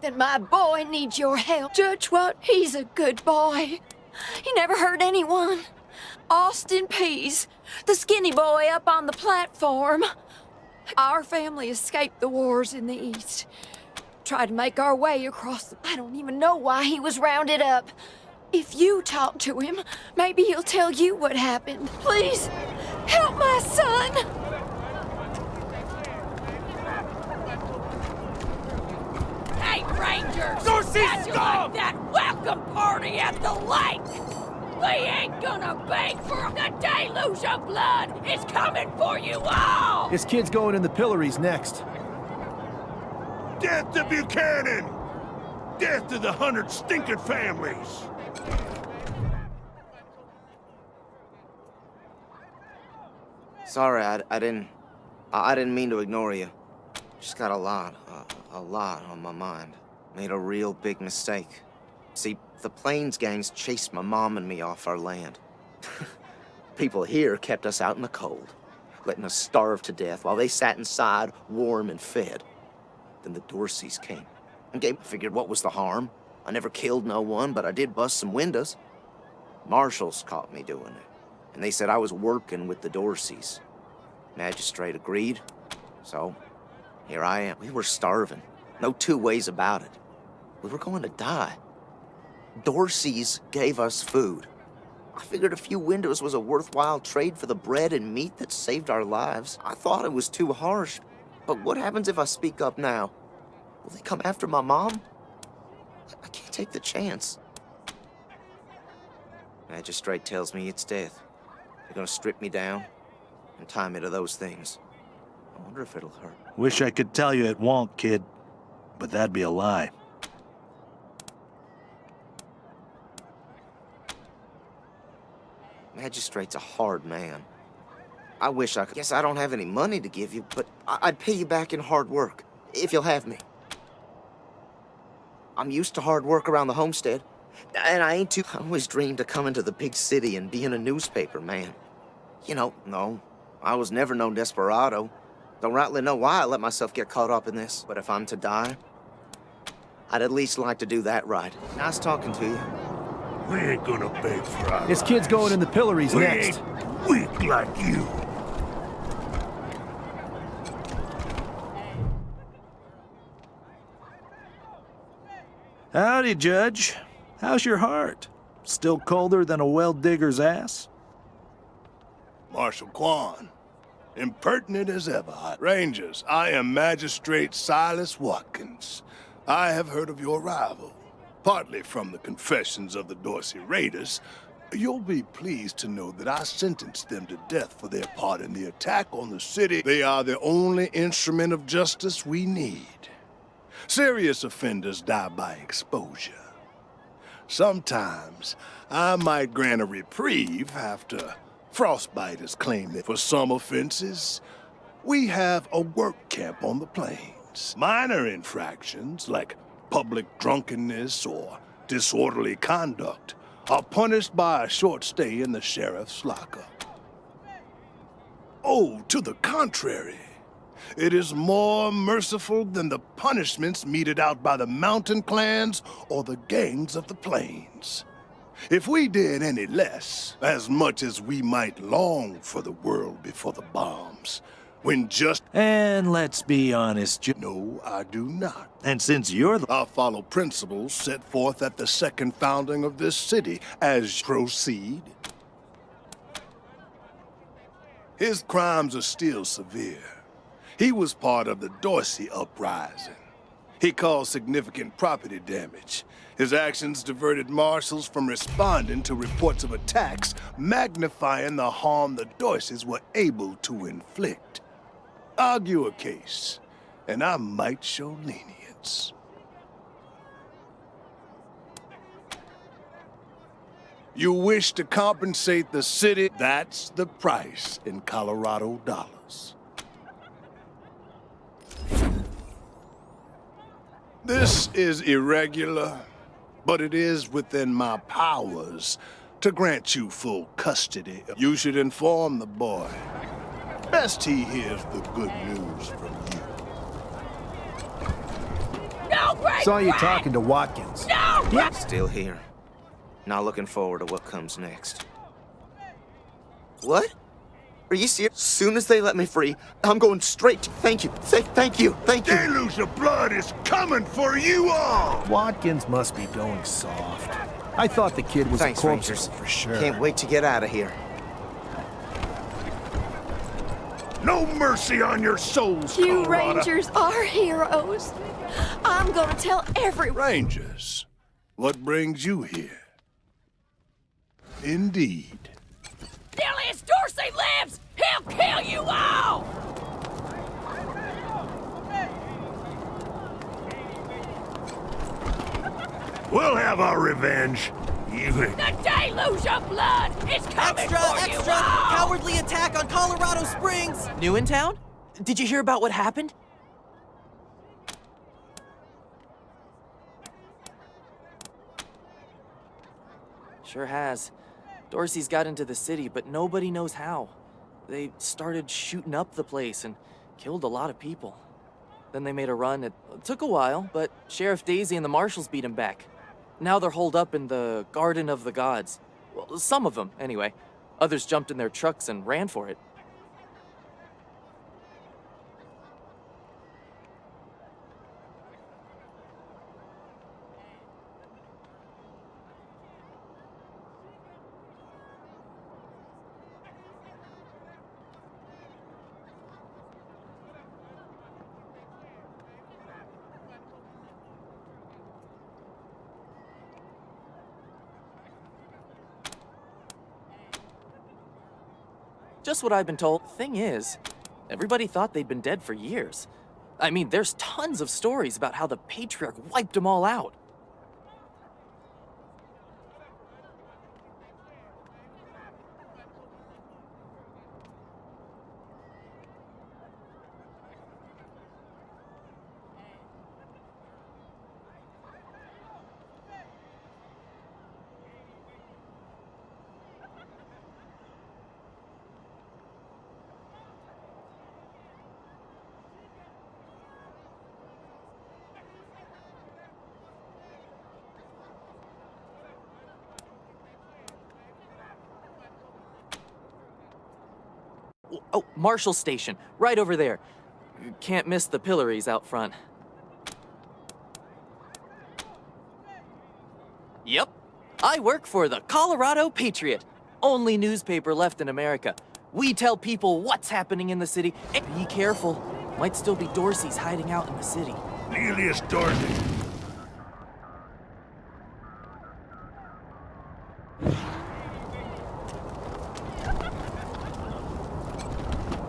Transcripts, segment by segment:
then my boy needs your help. Judge what? He's a good boy. He never hurt anyone. Austin Pease, the skinny boy up on the platform. Our family escaped the wars in the East. Tried to make our way across the... I don't even know why he was rounded up. If you talk to him, maybe he'll tell you what happened. Please, help my son! Hey, Rangers! Dorsey, How'd you like that welcome party at the lake? We ain't gonna beg for the deluge of blood! It's coming for you all! This kid's going in the pillories next. Death to Buchanan! Death to the 100 stinking families! Sorry, I didn't mean to ignore you. Just got a lot on my mind. Made a real big mistake. See, the Plains gangs chased my mom and me off our land. People here kept us out in the cold, letting us starve to death while they sat inside, warm and fed. Then the Dorseys came. And I figured what was the harm? I never killed no one, but I did bust some windows. Marshals caught me doing it, and they said I was working with the Dorseys. Magistrate agreed, so here I am. We were starving. No two ways about it. We were going to die. Dorseys gave us food. I figured a few windows was a worthwhile trade for the bread and meat that saved our lives. I thought it was too harsh. But what happens if I speak up now? Will they come after my mom? I can't take the chance. Magistrate tells me it's death. They're gonna strip me down and tie me to those things. I wonder if it'll hurt. Wish I could tell you it won't, kid. But that'd be a lie. Magistrate's a hard man. I wish I could. Guess I don't have any money to give you, but I'd pay you back in hard work, if you'll have me. I'm used to hard work around the homestead, and I ain't too... I always dreamed of coming to the big city and being a newspaper man. You know, no, I was never no desperado. Don't rightly know why I let myself get caught up in this. But if I'm to die, I'd at least like to do that right. Nice talking to you. We ain't gonna beg for our This kid's lives. going in the pillories We next. ain't weak like you. Howdy, Judge. How's your heart? Still colder than a well digger's ass? Marshal Quan, impertinent as ever. Rangers, I am Magistrate Silas Watkins. I have heard of your arrival, partly from the confessions of the Dorsey Raiders. You'll be pleased to know that I sentenced them to death for their part in the attack on the city. They are the only instrument of justice we need. Serious offenders die by exposure. Sometimes I might grant a reprieve after frostbite is claimed. For some offenses, we have a work camp on the plains. Minor infractions, like public drunkenness or disorderly conduct, are punished by a short stay in the sheriff's lockup. Oh, to the contrary. It is more merciful than the punishments meted out by the mountain clans or the gangs of the plains. If we did any less, as much as we might long for the world before the bombs, when just... And let's be honest, No, I do not. and since you're the... I follow principles set forth at the second founding of this city. As proceed. His crimes are still severe. He was part of the Dorsey uprising. He caused significant property damage. His actions diverted marshals from responding to reports of attacks, magnifying the harm the Dorseys were able to inflict. Argue a case, and I might show lenience. You wish to compensate the city? That's the price in Colorado dollars. This is irregular, but it is within my powers to grant you full custody. You should inform the boy. Best he hears the good news from you. No great Saw you threat! talking to Watkins. No great... Still here. Not looking forward to what comes next. What? Are you serious? As soon as they let me free, I'm going straight to... Thank you. Thank you. Deluge of blood is coming for you all! Watkins must be going soft. I thought the kid was Thanks, a corpse Rangers. for sure. Can't wait to get out of here. No mercy on your souls, You Colorado. Rangers are heroes. I'm gonna tell everyone. Rangers, what brings you here? Indeed. Still as Dorsey lives, he'll kill you all! We'll have our revenge. You... The deluge of blood is coming Extra, for you extra! all! Cowardly attack on Colorado Springs! New in town? Did you hear about what happened? Sure has. Dorsey's got into the city, but nobody knows how. They started shooting up the place and killed a lot of people. Then they made a run. It took a while, but Sheriff Daisy and the marshals beat him back. Now they're holed up in the Garden of the Gods. Well, some of them, anyway. Others jumped in their trucks and ran for it. Just what I've been told. Thing is, everybody thought they'd been dead for years. I mean, there's tons of stories about how the Patriarch wiped them all out. Oh, Marshall Station, right over there. Can't miss the pillories out front. Yep, I work for the Colorado Patriot, only newspaper left in America. We tell people what's happening in the city. And be careful, might still be Dorsey's hiding out in the city. Nelius Dorsey.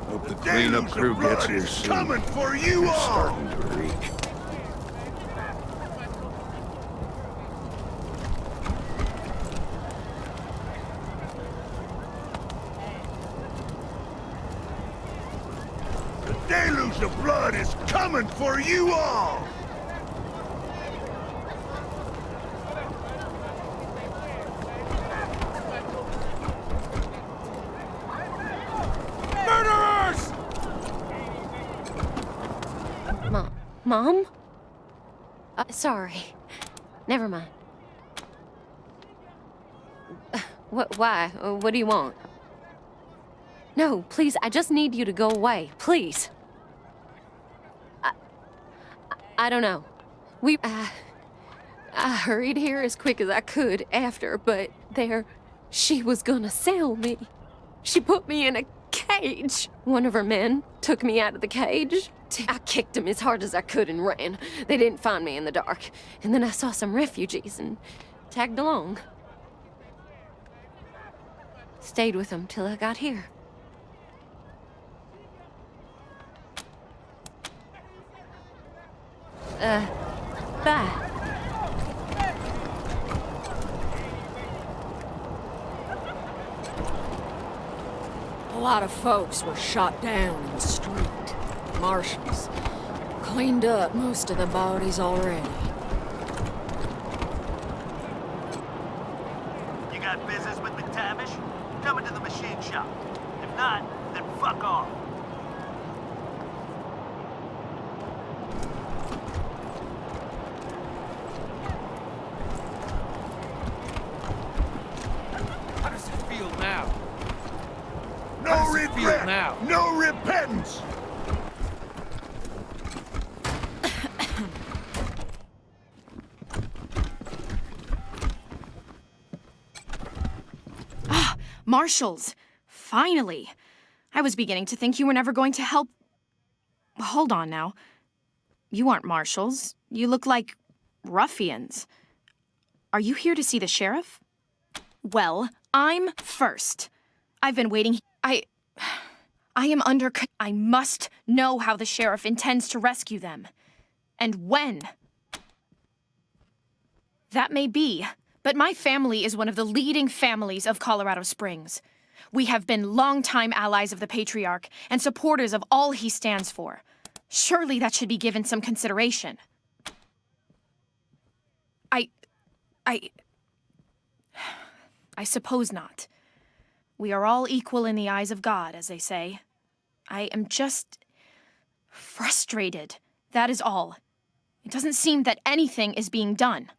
Hope the cleanup crew gets here soon. Coming for you all! Starting to reek. The deluge of blood is coming for you all! Murderers! Mom? Sorry. Never mind. Why? What do you want? No, please, I just need you to go away. Please. I don't know. I hurried here as quick as I could after, but she was gonna sell me. She put me in a cage. One of her men took me out of the cage. I kicked him as hard as I could and ran. They didn't find me in the dark. And then I saw some refugees and tagged along. Stayed with them till I got here. Bye. A lot of folks were shot down in the street. Marshals cleaned up most of the bodies already. You got business with McTavish? Come into the machine shop. If not, then fuck off. now. No repentance! Marshals! Finally! I was beginning to think you were never going to help. Hold on now. You aren't marshals. You look like ruffians. Are you here to see the sheriff? Well, I'm first. I've been waiting. I am under. I must know how the sheriff intends to rescue them. And when. That may be, but my family is one of the leading families of Colorado Springs. We have been longtime allies of the Patriarch and supporters of all he stands for. Surely that should be given some consideration. I suppose not. We are all equal in the eyes of God, as they say. I am just frustrated. That is all. It doesn't seem that anything is being done.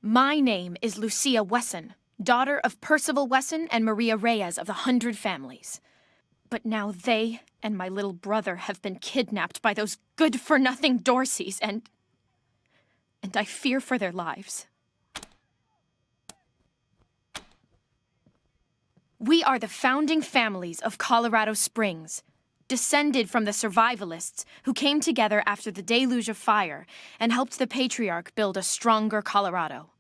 My name is Lucia Wesson, daughter of Percival Wesson and Maria Reyes of the 100 Families. But now they and my little brother have been kidnapped by those good-for-nothing Dorseys, and I fear for their lives. We are the founding families of Colorado Springs, descended from the survivalists who came together after the deluge of fire and helped the Patriarch build a stronger Colorado.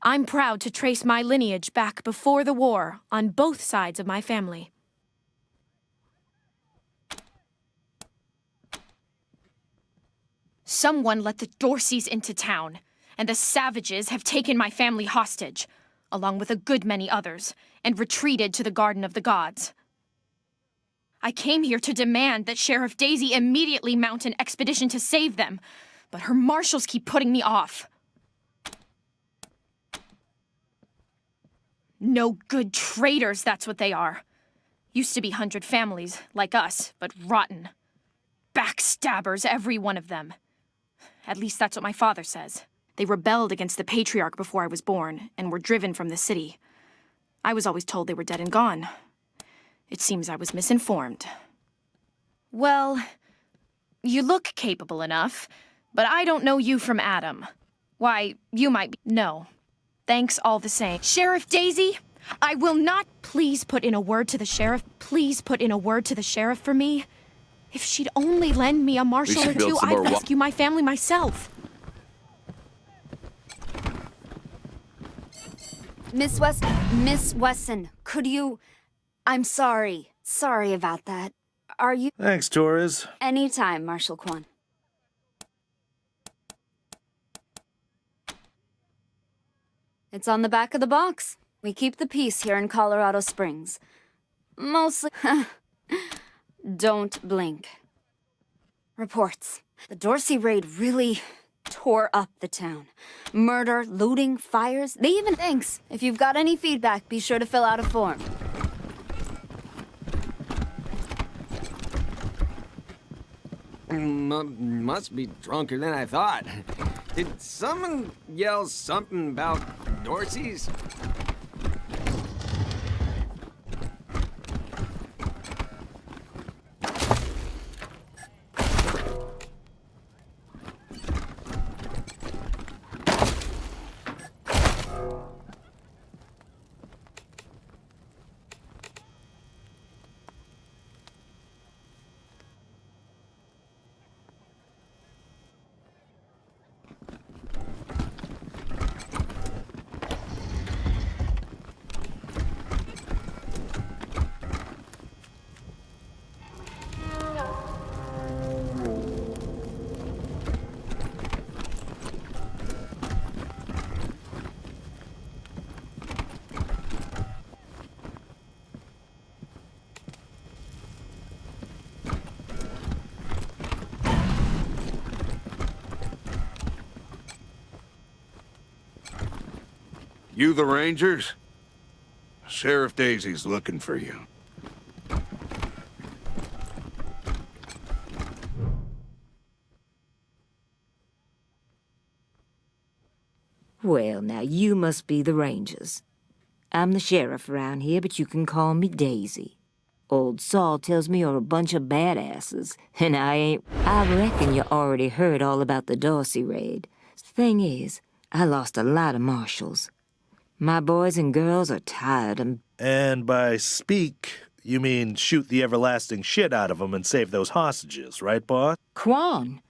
I'm proud to trace my lineage back before the war on both sides of my family. Someone let the Dorseys into town, and the savages have taken my family hostage, along with a good many others, and retreated to the Garden of the Gods. I came here to demand that Sheriff Daisy immediately mount an expedition to save them, but her marshals keep putting me off. No good traitors, that's what they are. Used to be 100 families, like us, but rotten. Backstabbers, every one of them. At least that's what my father says. They rebelled against the Patriarch before I was born, and were driven from the city. I was always told they were dead and gone. It seems I was misinformed. Well, you look capable enough, but I don't know you from Adam. Why, you might be— No. Thanks all the same. Sheriff Daisy, I will not— Please put in a word to the sheriff. Please put in a word to the sheriff for me. If she'd only lend me a marshal or two, I'd rescue my family myself. Miss Wesson, could you— I'm sorry. Sorry about that. Are you— Thanks, Torres. Anytime, Marshal Kwan. It's on the back of the box. We keep the peace here in Colorado Springs. Mostly— Don't blink. Reports. The Dorsey raid really tore up the town. Murder, looting, fires. They even— Thanks. If you've got any feedback, be sure to fill out a form. Must be drunker than I thought. Did someone yell something about Dorseys? You the Rangers? Sheriff Daisy's looking for you. Well, now you must be the Rangers. I'm the sheriff around here, but you can call me Daisy. Old Saul tells me you're a bunch of badasses, and I ain't. I reckon you already heard all about the Dorsey raid. Thing is, I lost a lot of marshals. My boys and girls are tired and... And by speak, you mean shoot the everlasting shit out of them and save those hostages, right, boss? Quan,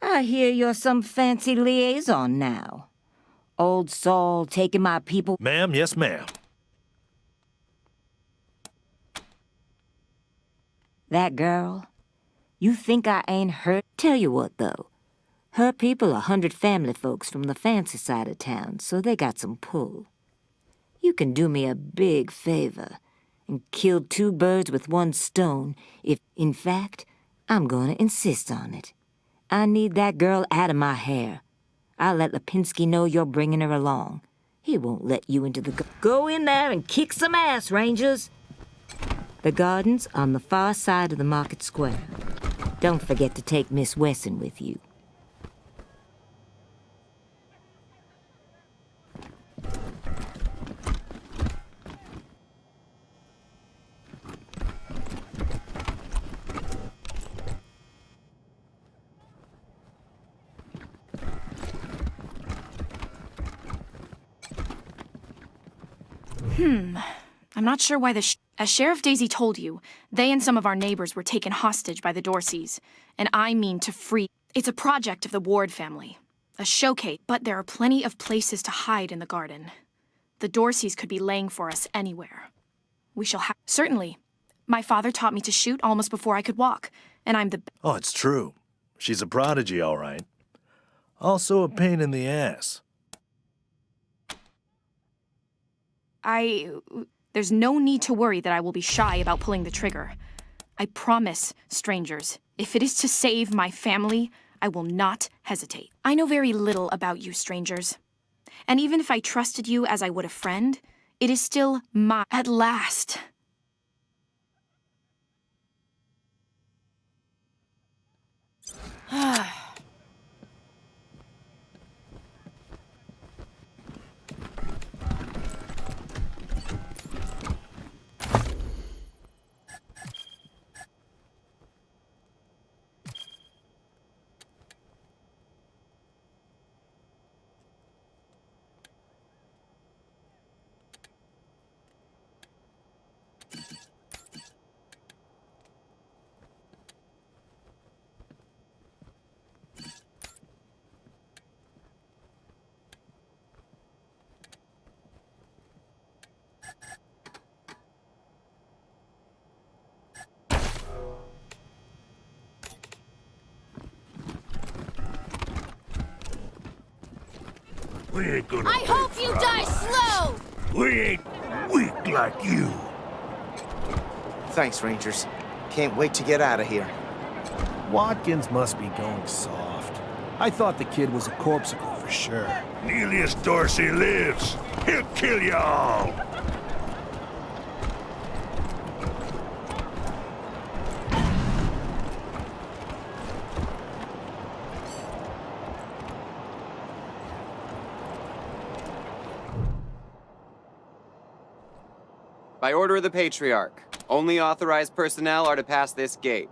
I hear you're some fancy liaison now. Old Saul taking my people... Ma'am, yes, ma'am. That girl, you think I ain't hurt? Tell you what, though. Her people are 100 family folks from the fancy side of town, so they got some pull. You can do me a big favor and kill 2 birds with 1 stone if, in fact, I'm gonna insist on it. I need that girl out of my hair. I'll let Lipinski know you're bringing her along. He won't let you into the... Go in there and kick some ass, Rangers! The garden's on the far side of the market square. Don't forget to take Miss Wesson with you. I'm not sure why as Sheriff Daisy told you, they and some of our neighbors were taken hostage by the Dorseys, and I mean to free. It's a project of the Ward family, a showcase, but there are plenty of places to hide in the garden. The Dorseys could be laying for us anywhere. We shall have... Certainly. My father taught me to shoot almost before I could walk, and I'm the... Oh, it's true. She's a prodigy, all right. Also a pain in the ass. There's no need to worry that I will be shy about pulling the trigger. I promise, strangers, if it is to save my family, I will not hesitate. I know very little about you, strangers. And even if I trusted you as I would a friend, it is still my... At last. We ain't gonna... I hope you die slow! We ain't weak like you. Thanks, Rangers. Can't wait to get out of here. Watkins must be going soft. I thought the kid was a corpsicle for sure. Nelius Dorsey lives. He'll kill you all. By order of the Patriarch, only authorized personnel are to pass this gate.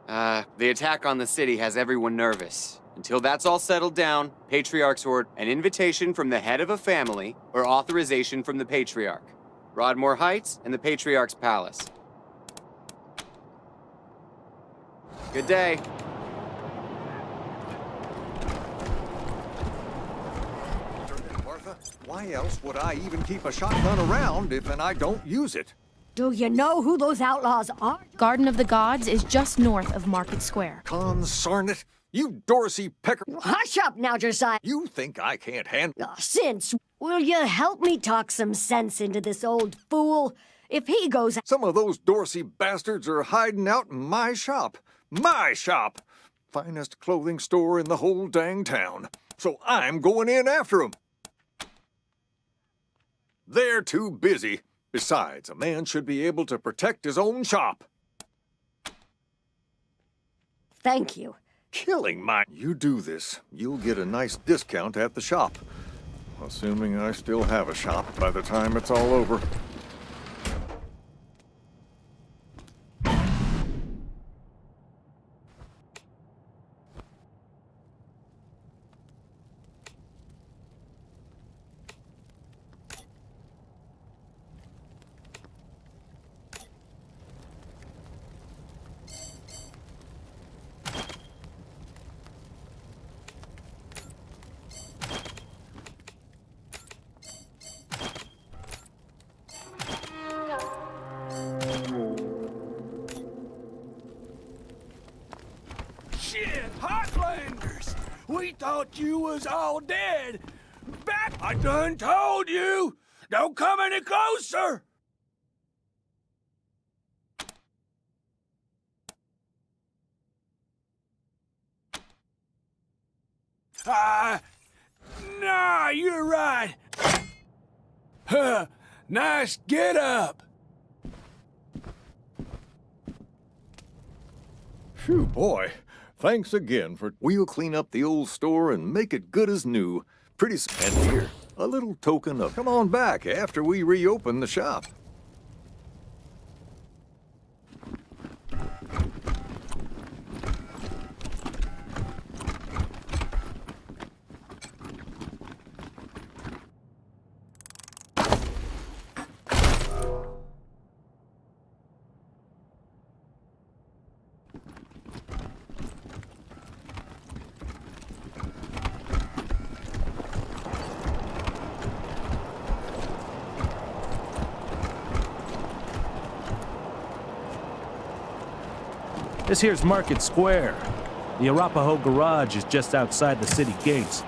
The attack on the city has everyone nervous. Until that's all settled down, Patriarch's order, an invitation from the head of a family, or authorization from the Patriarch. Broadmoor Heights and the Patriarch's Palace. Good day. Why else would I even keep a shotgun around if I don't use it? Do you know who those outlaws are? Garden of the Gods is just north of Market Square. Consarn it! You Dorsey pecker... Hush up now, Josiah. You think I can't handle... Since, will you help me talk some sense into this old fool? If he goes... Some of those Dorsey bastards are hiding out in my shop. My shop! Finest clothing store in the whole dang town. So I'm going in after them. They're too busy. Besides, a man should be able to protect his own shop. Thank you. Killing my... You do this, you'll get a nice discount at the shop. assuming I still have a shop by the time it's all over. Shit, Heartlanders! We thought you was all dead. Back! I done told you! Don't come any closer! Nah, you're right. Huh, nice get up. Phew, boy. Thanks again for... We'll clean up the old store and make it good as new. And here, a little token of... Come on back after we reopen the shop. This here's Market Square. The Arapahoe Garage is just outside the city gates.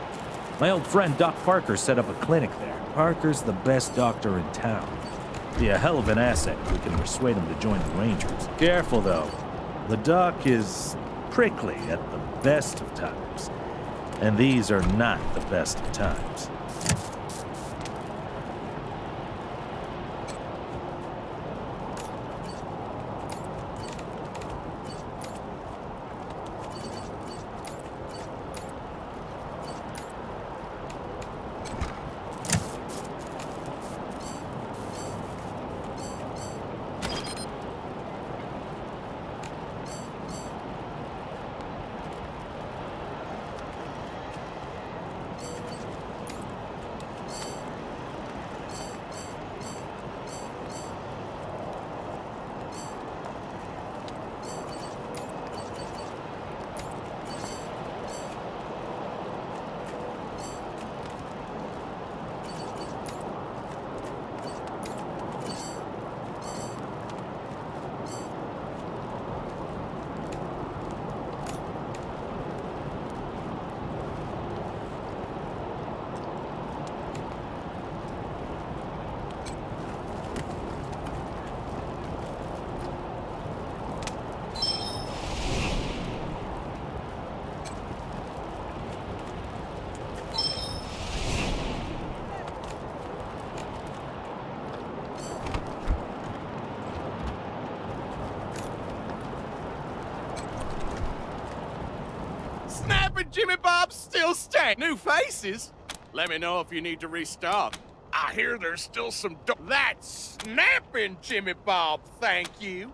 My old friend Doc Parker set up a clinic there. Parker's the best doctor in town. Be a hell of an asset if we can persuade him to join the Rangers. Careful, though. The Doc is prickly at the best of times. And these are not the best of times. Snapping Jimmy Bob's still stank. New faces? Let me know if you need to restock. I hear there's still some That's snapping Jimmy Bob, thank you.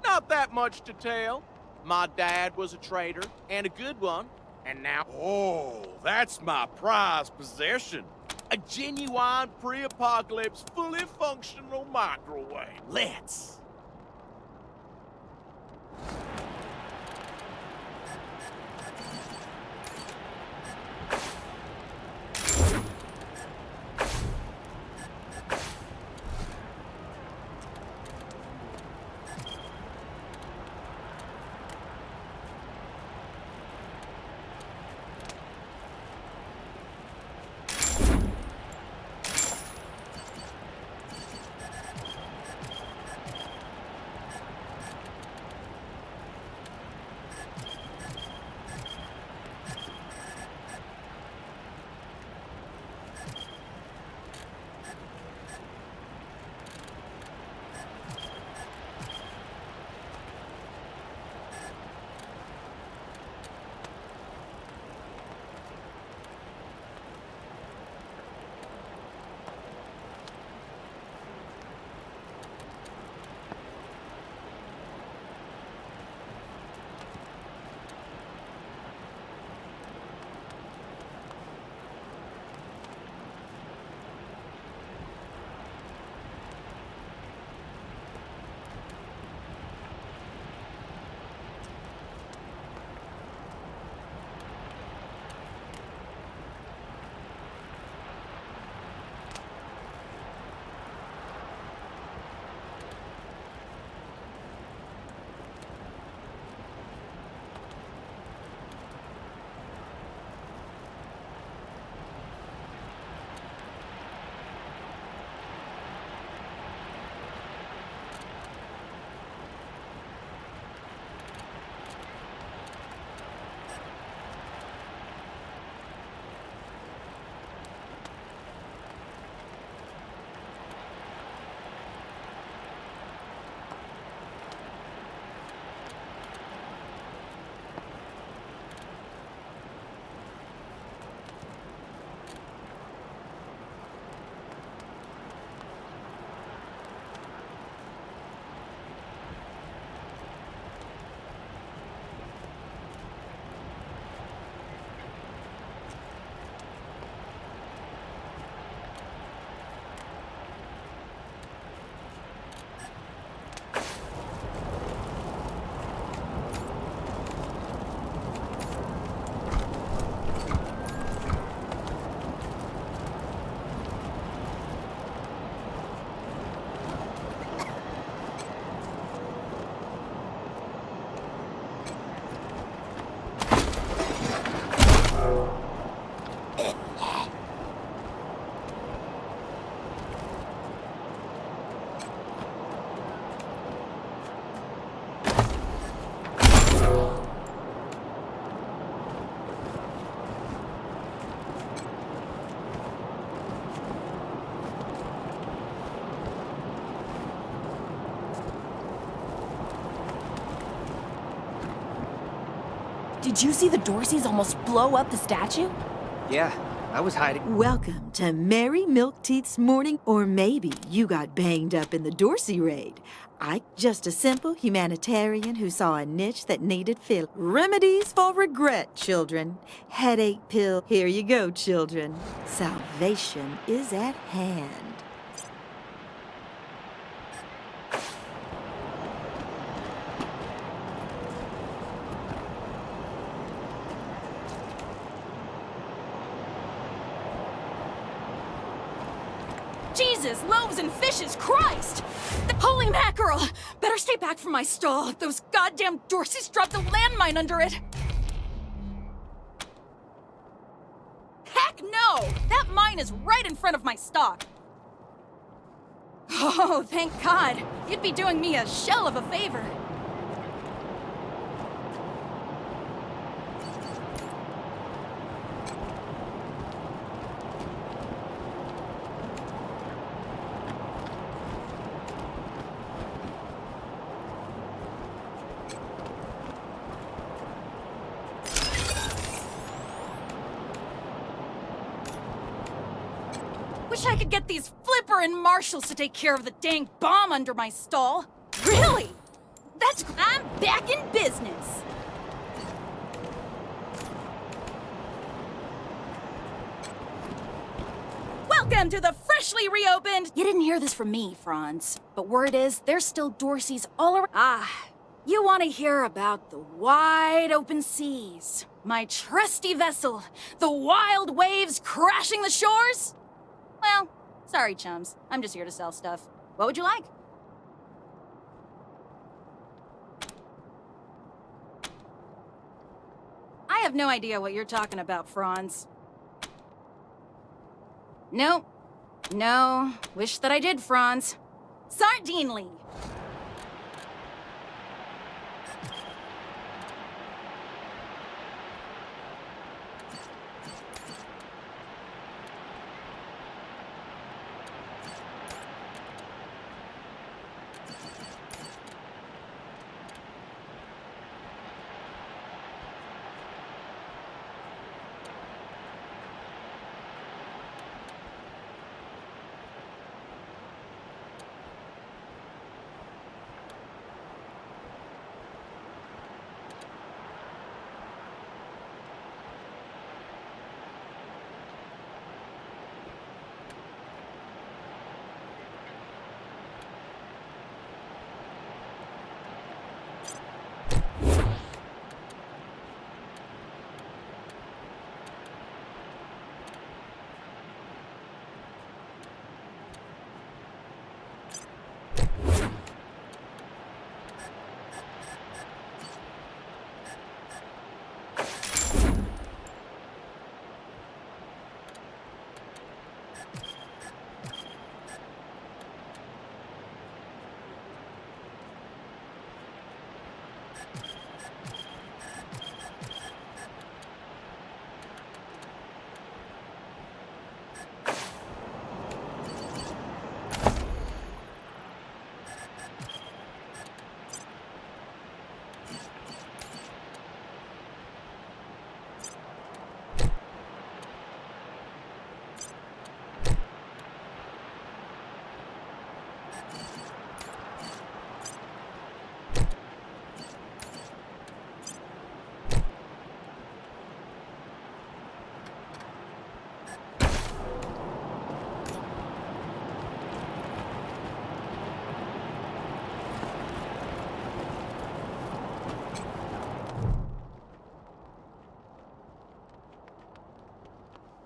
Not that much to tell. My dad was a trader, and a good one. And now... Oh, that's my prized possession. A genuine pre-apocalypse, fully functional microwave. Let's... Did you see the Dorseys almost blow up the statue? Yeah, I was hiding. Welcome to Mary Milkteeth's morning, or maybe you got banged up in the Dorsey raid. Just a simple humanitarian who saw a niche that needed fill. Remedies for regret, children. Headache pill. Here you go, children. Salvation is at hand. Jesus, loaves and fishes, Christ! Holy mackerel! Better stay back from my stall. Those goddamn Dorseys dropped a landmine under it. Heck no! That mine is right in front of my stock. Oh, thank God. You'd be doing me a shell of a favor. Wish I could get these Flipper and Marshals to take care of the dang bomb under my stall. Really? I'm back in business. Welcome to the freshly reopened... You didn't hear this from me, Franz. But word is, there's still Dorseys all around... Ah, you want to hear about the wide open seas. My trusty vessel, the wild waves crashing the shores? Well, sorry, chums. I'm just here to sell stuff. What would you like? I have no idea what you're talking about, Franz. No. No. Wish that I did, Franz. Sardinely.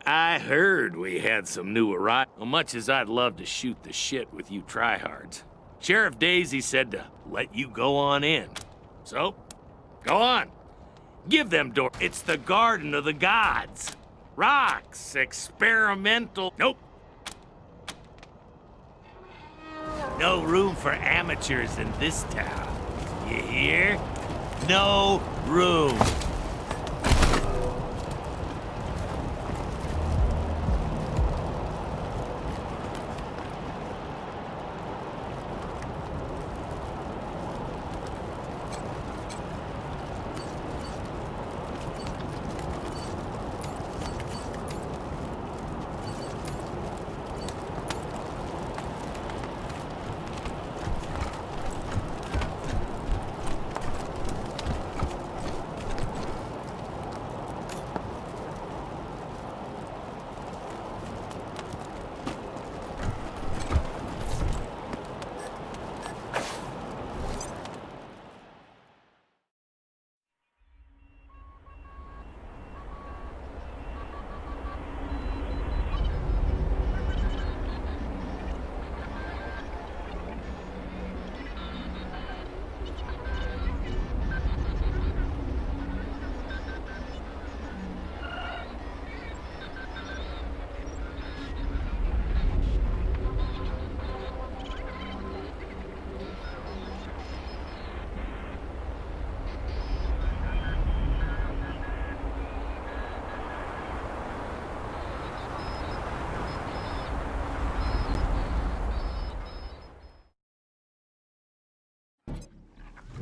I heard we had some new arrivals. Well, much as I'd love to shoot the shit with you tryhards, Sheriff Daisy said to let you go on in. So, go on. Give them door. It's the Garden of the Gods. Rocks, experimental. Nope. No room for amateurs in this town. You hear? No room.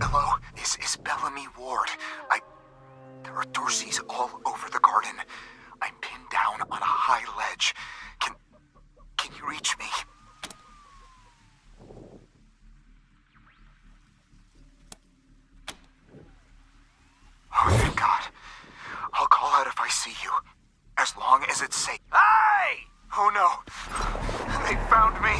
Hello? Is Bellamy Ward. There are Dorseys all over the garden. I'm pinned down on a high ledge. Can you reach me? Oh, thank God. I'll call out if I see you. As long as it's safe. Hey! Oh no. They found me.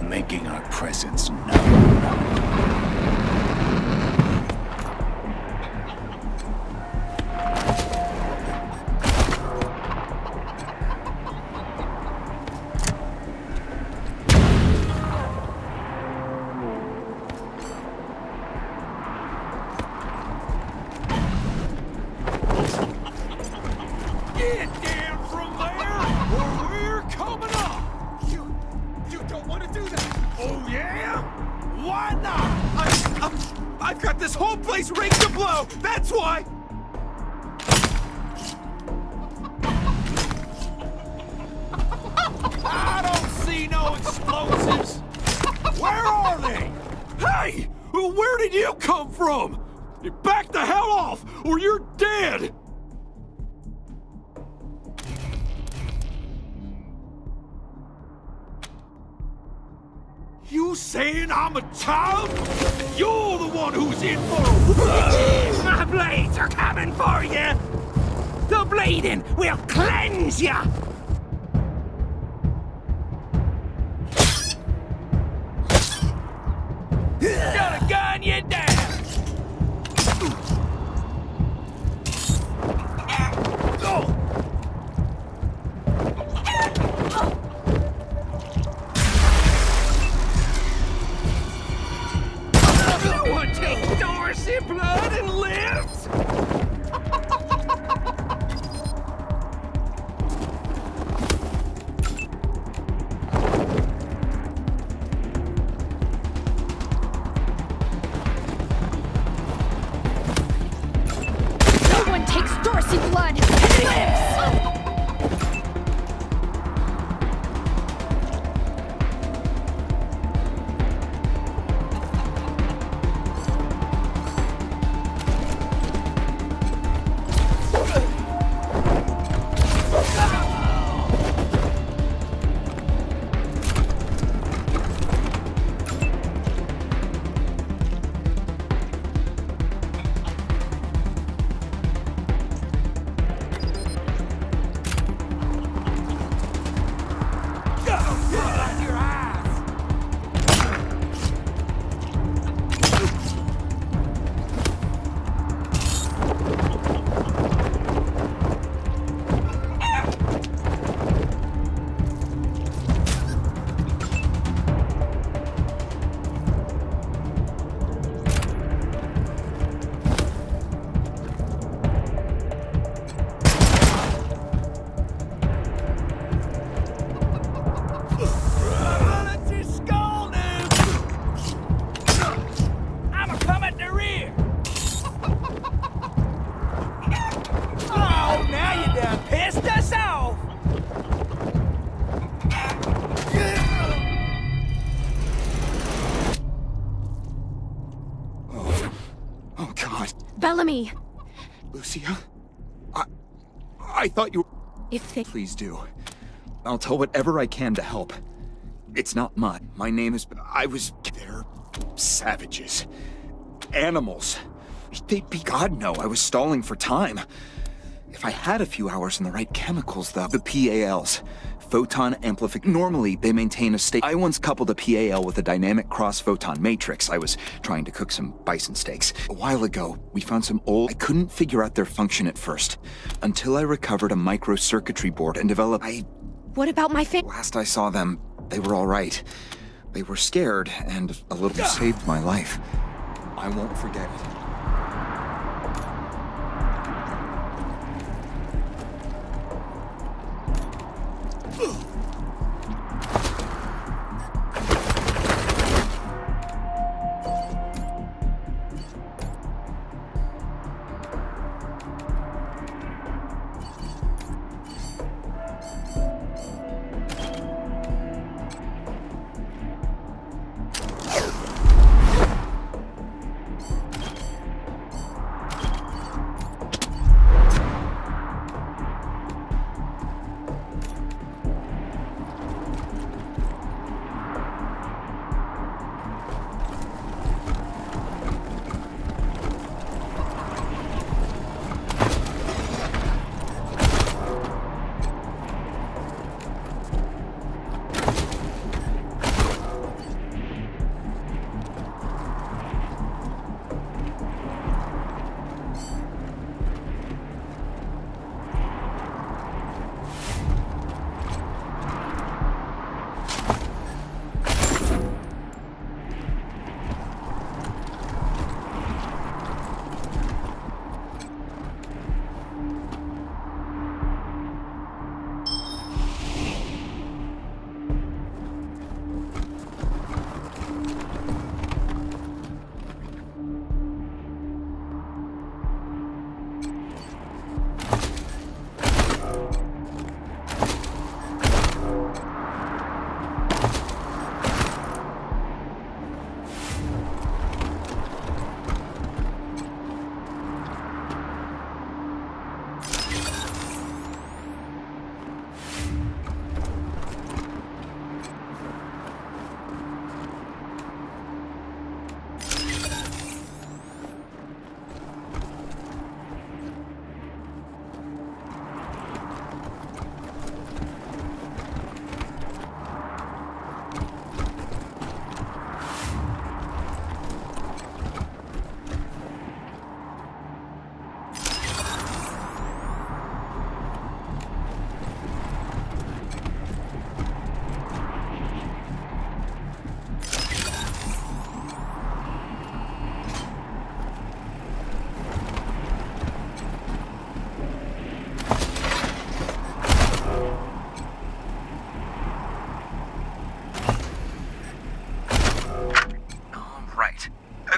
Making our presence known. Get down from there, or we're coming up! You don't want to do that! Oh, yeah? Why not? I've got this whole place rigged to blow! That's why! I don't see no explosives! Where are they? Hey! Where did you come from? Back the hell off, or you're dead! You saying I'm a child? You're the one who's in for My blades are coming for you! The bleeding will cleanse you! Gonna gun you down! No one takes Dorsey blood and lives! No one takes Dorsey blood and lives! Bellamy! Lucia? I thought you... If they... Please do. I'll tell whatever I can to help. It's not much. My name is... They're savages. Animals. They'd be... God, no, I was stalling for time. If I had a few hours and the right chemicals, though... The PALs. Photon amplification. Normally, they maintain a state. I once coupled a PAL with a dynamic cross-photon matrix. I was trying to cook some bison steaks. A while ago, we found some old... I couldn't figure out their function at first, until I recovered a microcircuitry board and developed... What about my family? Last I saw them, they were all right. They were scared, and a little saved my life. I won't forget it.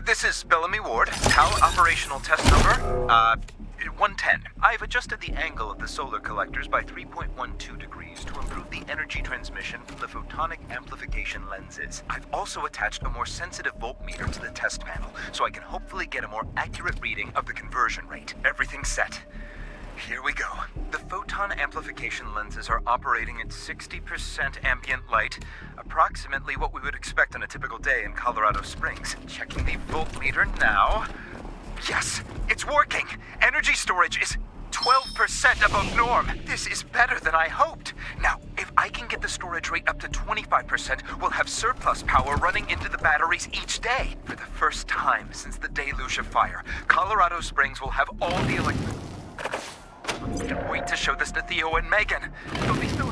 This is Bellamy Ward. Power operational test number, 110. I've adjusted the angle of the solar collectors by 3.12 degrees to improve the energy transmission from the photonic amplification lenses. I've also attached a more sensitive voltmeter to the test panel, so I can hopefully get a more accurate reading of the conversion rate. Everything's set. Here we go. The photon amplification lenses are operating at 60% ambient light, approximately what we would expect on a typical day in Colorado Springs. Checking the voltmeter now. Yes, it's working! Energy storage is 12% above norm. This is better than I hoped. Now, if I can get the storage rate up to 25%, we'll have surplus power running into the batteries each day. For the first time since the deluge of fire, Colorado Springs will have all the Can't wait to show this to Theo and Megan. They'll be so